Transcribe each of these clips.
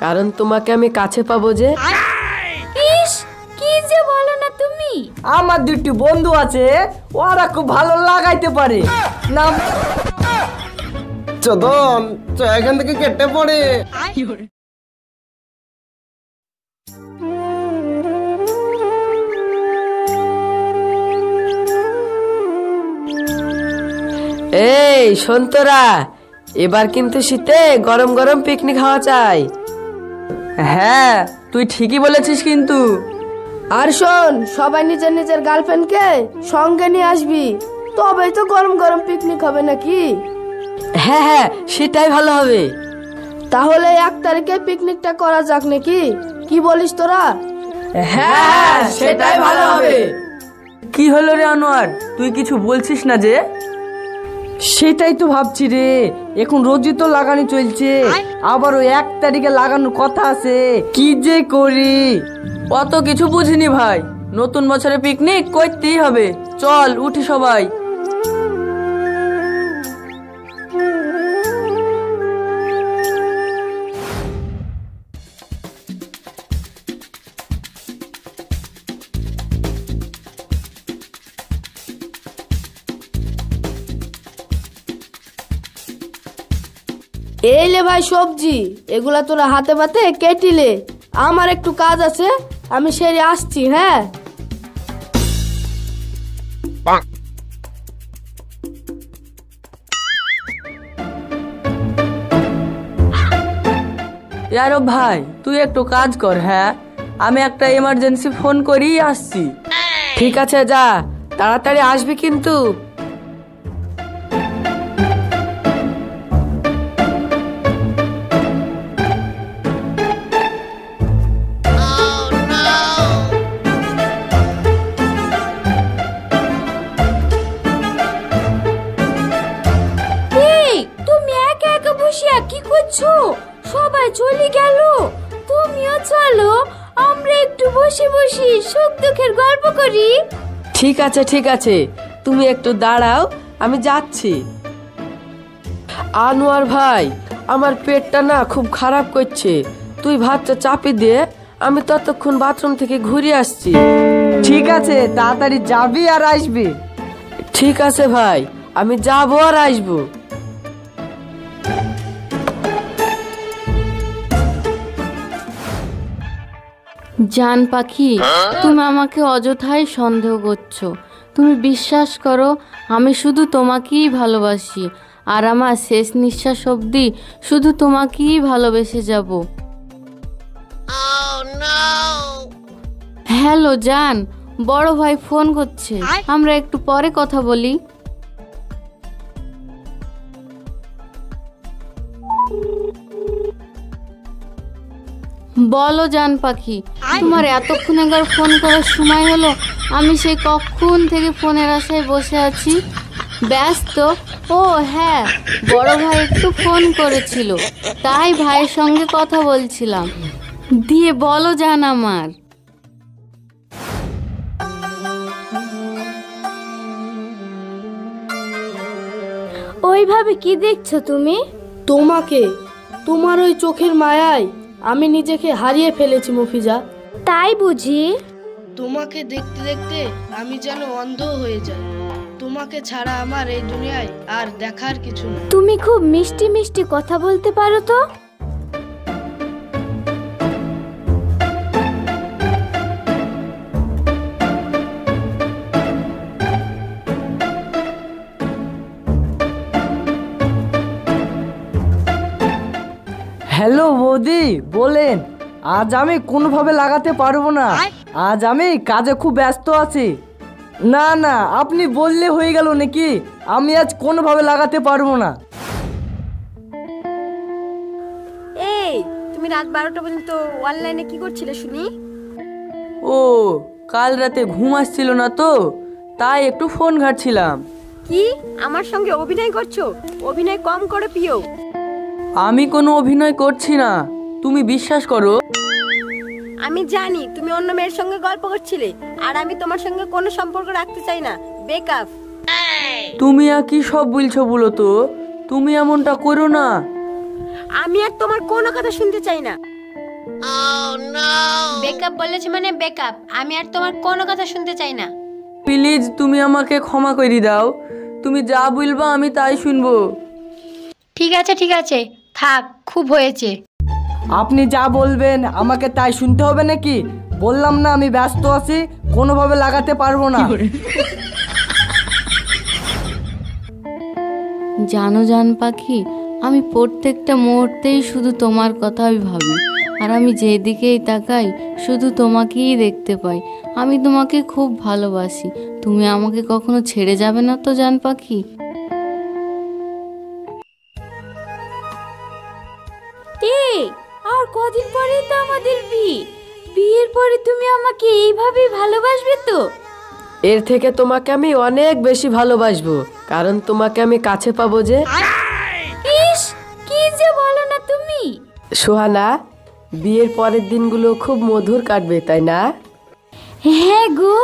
কারণ তোমাকে আমি কাছে পাবো যে। ইস, কি যে বলো না তুমি। আমার দুটি বন্ধু আছে, ওরা খুব ভালো লাগাইতে পারে। নাম চোদন, এখান থেকে কেটে পড়ে। এই সন্তরা, এবার কিন্তু শীতে গরম গরম পিকনিক হওয়া চাই। হ্যাঁ, তুই ঠিকই বলেছিস কিন্তু। আর শোন, সবাই নিজের নিজের গার্লফ্রেন্ডকে সঙ্গে নিয়ে আসবি, তবেই তো গরম গরম পিকনিক হবে নাকি। হ্যাঁ হ্যাঁ, সেটাই ভালো হবে। তাহলে 1 তারিখে পিকনিকটা করা যাক নাকি, কি বলিস তোরা? হ্যাঁ, সেটাই ভালো হবে। কি হলো রে আনোয়ার, তুই কিছু বলছিস না যে? সেটাই তো ভাবছি রে, এখন রোজই তো লাগানো চলছে, আবারও 1 তারিখে লাগানোর কথা আছে, কি যে করি। অত কিছু বুঝিনি ভাই, নতুন বছরে পিকনিক করতেই হবে। চল উঠি সবাই। এই লে ভাই সবজি, এগুলা তোরা হাতে পাতে কেটিলে। আমার একটু কাজ আছে, আমি সেরে আসছি। হ্যাঁ, यारो भाई, তুই একটু কাজ কর। হ্যাঁ, আমি একটা এমার্জেন্সি ফোন করি আসছি। ঠিক আছে, যা, তাড়াতাড়ি আসবি কিন্তু। এই, তুমি একা একা বসে কি করছো? সবাই চলে গেল, তুমিও চলো, আমরা একটু বসে বসে সুখ দুঃখের গল্প করি। ঠিক আছে ঠিক আছে, তুমি একটু দাঁড়াও, আমি যাচ্ছি। আনোয়ার ভাই, আমার পেটটা না খুব খারাপ করছে, তুই ভাতটা চাপি দে, আমি ততক্ষণ বাথরুম থেকে ঘুরে আসছি। ঠিক আছে, তাড়াতাড়ি যাবি আর আসবি। ঠিক আছে ভাই, আমি যাবো আর আসবো। জান পাখি, তুমি আমাকে অযথাই সন্দেহ করছো। তুমি বিশ্বাস করো, আমি শুধু তোমাকেই ভালোবাসি, আর আমার শেষ নিঃশ্বাস অবধি শুধু তোমাকেই ভালোবেসে যাব। হ্যালো জান, বড় ভাই ফোন করছে, আমরা একটু পরে কথা বলি। বলো জান পাখি, তোমার এতক্ষণ একবার ফোন করার সময় হলো? আমি সেই কখন থেকে ফোনের আশায় বসে আছি। ব্যস্ত? ও হ্যাঁ, বড় ভাই একটু ফোন করেছিল, তাই ভাইয়ের সঙ্গে কথা বলছিলাম। দিয়ে বলো জান আমার। ওইভাবে কি দেখছো তুমি? তোমাকে, তোমার ওই চোখের মায়ায় আমি নিজেকে হারিয়ে ফেলেছি মফিজা। তাই বুঝি? তোমাকে দেখতে দেখতে আমি যেন অন্ধ হয়ে যাই। তোমাকে ছাড়া আমার এই দুনিয়ায় আর দেখার কিছু নেই। তুমি খুব মিষ্টি মিষ্টি কথা বলতে পারো তো। হ্যালো বৌদি, বলেন। আজ আমি কোনোভাবে লাগাতে পারবো না, আজ আমি কাজে খুব ব্যস্ত আছি। না না, আপনি বললে হয়ে গেল নাকি, আমি আজ কোনোভাবে লাগাতে পারবো না। এই, তুমি রাত 12টা পর্যন্ত অনলাইনে কি করছিলে শুনি? ও, কাল রাতে ঘুম আসছিল না তো, তাই একটু ফোন ঘাঁটছিলাম। কি আমার সঙ্গে অভিনয় করছো? অভিনয় কম করে পিও। আমি কোনো অভিনয় করছি না, তুমি বিশ্বাস করো। আমি জানি তুমি অন্য মেয়ের সঙ্গে গল্প করছিলে, আর আমি তোমার সঙ্গে কোনো সম্পর্ক রাখতে চাই না। বেকআপ। তুমি আর কি সব বলছো বলো তো, তুমি এমনটা করো না। আমি আর তোমার কোনো কথা শুনতে চাই না। বেকআপ বলেছে মানে বেকআপ, আমি আর তোমার কোনো কথা শুনতে চাই না। প্লিজ তুমি আমাকে ক্ষমা করে দাও, তুমি যা বলবা আমি তাই শুনবো। ঠিক আছে, থাক, খুব হয়েছে। আপনি যা বলবেন আমাকে তাই শুনতে হবে নাকি? বললাম না আমি ব্যস্ত আছি, কোনোভাবে লাগাতে পারবো না। জানো জান পাখি, আমি প্রত্যেকটা মুহূর্তেই শুধু তোমার কথাই ভাবি, আর আমি যেদিকেই তাকাই শুধু তোমাকেই দেখতে পাই। আমি তোমাকে খুব ভালোবাসি, তুমি আমাকে কখনো ছেড়ে যাবে না তো জান পাখি? আর কদিন পরে তো আমাদের বিয়ে। বিয়ের পরে তুমি আমাকে এইভাবে ভালোবাসবে তো? এর থেকে তোমাকে আমি অনেক বেশি ভালোবাসবো, কারণ তোমাকে আমি কাছে পাবো যে। ইস, কি যে বলো না তুমি। সোহানা, বিয়ের পরের দিনগুলো খুব মধুর কাটবে, তাই না? হ্যাঁ গো,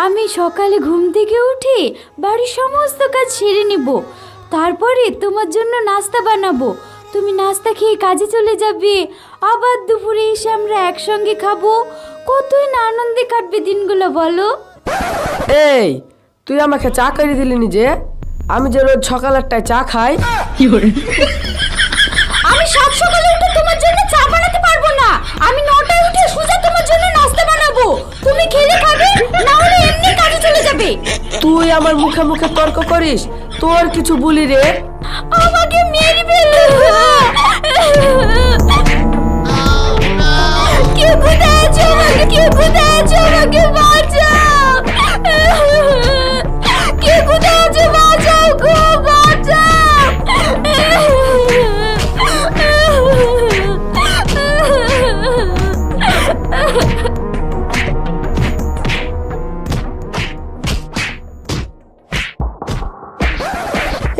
আমি সকালে ঘুম থেকে উঠে বাড়ির সমস্ত কাজ সেরে নেব, তারপরে তোমার জন্য নাস্তা বানাবো। তুমি নাস্তা খেয়ে কাজে চলে যাবে, আবার দুপুরে এসে আমরা একসঙ্গে খাবো। কতই না আনন্দে কাটবে দিনগুলো বলো। এই, তুই আমাকে চা করে দিলি নি যে? আমি যে রোজ সকাল 8টায় চা খাই। আমি সাত সকালে উঠে তোমার জন্য চা বানাতে পারবো না। আমি 9টায় উঠে সোজা তোমার জন্য নাস্তা বানাবো। তুমি খেলে খাবে, না হলে এমনি কাজে চলে যাবে। তুই আমার মুখে মুখে তর্ক করিস, তোর কিছু বলি রে? আমাকে মেরে ফেলো। কেউ কোথায় আছো? কেউ কোথায় আছো? আমাকে বাঁচাও। কেউ কোথায় আছো? বাঁচাও গো, বাঁচাও।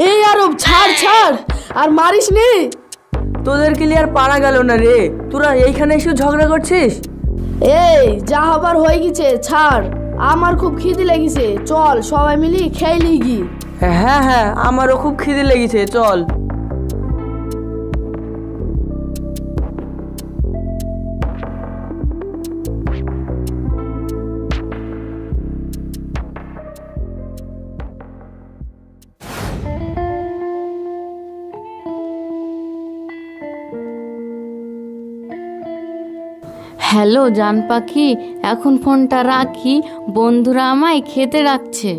এই আরব, ছাড় ছাড়, আর মারিস নি। তোদের কি আর পারা গেল না রে? তোরা এইখানে এসে ঝগড়া করছিস? এই যা হবার হয়ে গেছে, ছাড়। আমার খুব খিদে লেগেছে, চল সবাই মিলে খেয়ে লিগি। হ্যাঁ হ্যাঁ, আমারও খুব খিদে লেগেছে, চল। হ্যালো জান পাখি, এখন ফোনটা রাখি, বন্ধুরা আমায় খেতে ডাকছে।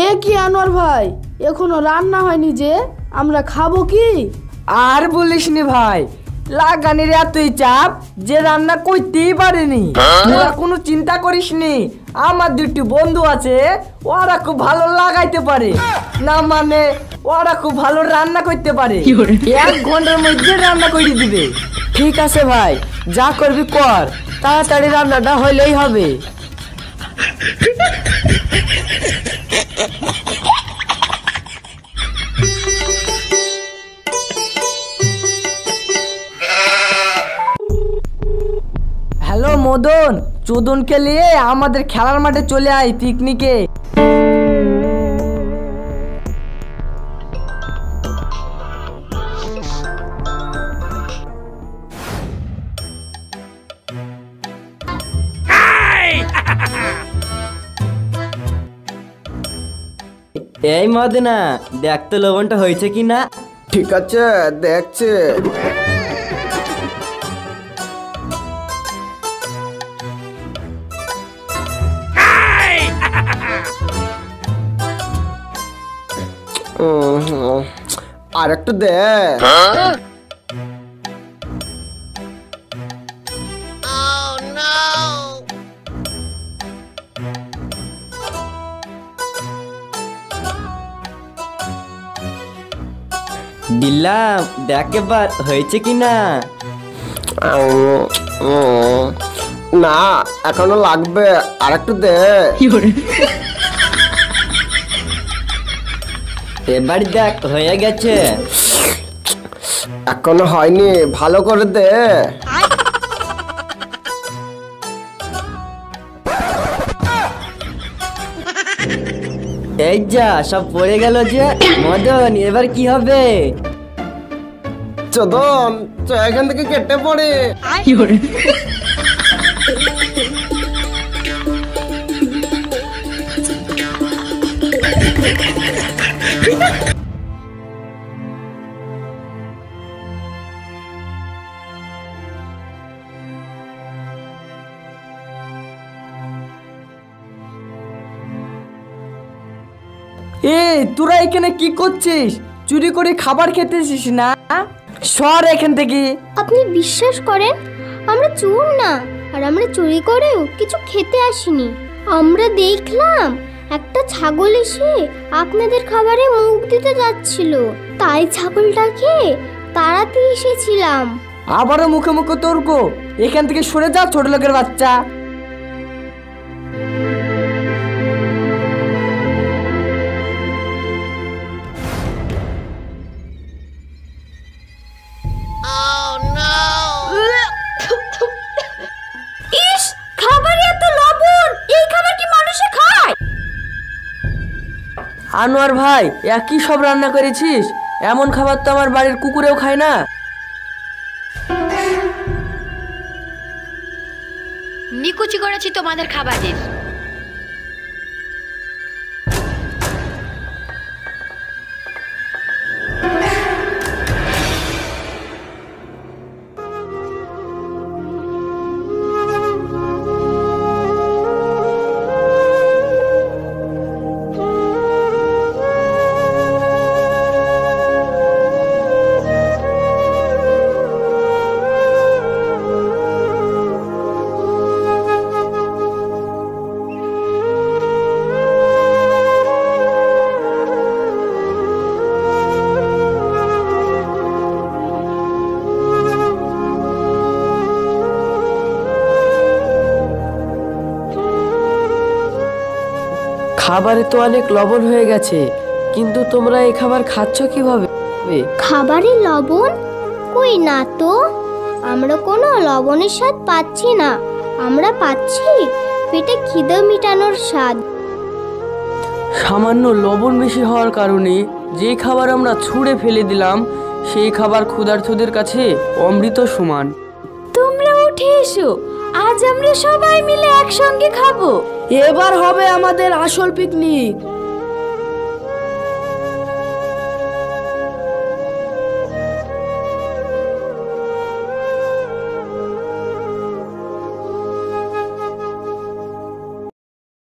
এ কি আনোয়ার ভাই, এখনো রান্না হয়নি যে? আমরা খাবো কি? আর বলিস নি ভাই, লাগানির এতই চাপ যে রান্না করতেই পারেনি। তোরা কোনো চিন্তা করিস নি, আমার দুটি বন্ধু আছে, ওরা খুব ভালো লাগাইতে পারে, না মানে ওরা খুব ভালো রান্না করতে পারে। 1 ঘন্টার মধ্যে রান্না করে দিবে। ঠিক আছে ভাই, যা করবি কর, তাড়াতাড়ি রান্নাটা হইলেই হবে। হ্যালো মদন, চোদনকে নিয়ে আমাদের খেলার মাঠে চলে আয় পিকনিকে। এই মদনা, দেখ তো লবণটা হয়েছে কি না। ঠিক আছে, দেখছে। আর একটু দে। দিলাম, দেখ এবার হয়েছে কি না। না, এখনো লাগবে, আর একটু দে। এবার দেখ হয়ে গেছে। এখনো হয়নি, ভালো করে দে। এই যা সব পড়ে গেল যে। মদন এবার কি হবে? চোদন চ এখান থেকে কেটে পড়ে। এই তোরা এখানে কি করছিস? চুরি করে খাবার খেতেছিস না? সর এখান থেকে। আপনি বিশ্বাস করেন আমরা চোর না, আর আমরা চুরি করেও কিছু খেতে আসিনি। আমরা দেখলাম একটা ছাগল এসে আপনাদের খাবারে মুখ দিতে যাচ্ছিল, তাই ছাগলটাকে তাড়াতে এসেছিলাম। আবারও মুখে মুখে তর্ক। এখান থেকে সরে যা ছোট লোকের বাচ্চা। ইস, খাবারে এত লবণ, এই খাবার কি মানুষে খায়? আনোয়ার ভাই একই সব রান্না করেছিস? এমন খাবার তো আমার বাড়ির কুকুরেও খায় না। নিকুচি করেছি তোমাদের খাবারের। খাবারে তো অনেক লবণ হয়ে গেছে, কিন্তু তোমরা এই খাবার খাচ্ছ কিভাবে? খাবারে লবণ? কই না তো, আমরা কোনো লবণের স্বাদ পাচ্ছি না। আমরা পাচ্ছি পেটে খিদে মিটানোর স্বাদ। সামান্য লবণ বেশি হওয়ার কারণে যে খাবার আমরা ছুঁড়ে ফেলে দিলাম, সেই খাবার ক্ষুধার্তদের কাছে অমৃত সমান। তোমরা উঠে এসো, আজ আমরা সবাই মিলে একসঙ্গে খাবো। এবার হবে আমাদের আসল পিকনিক।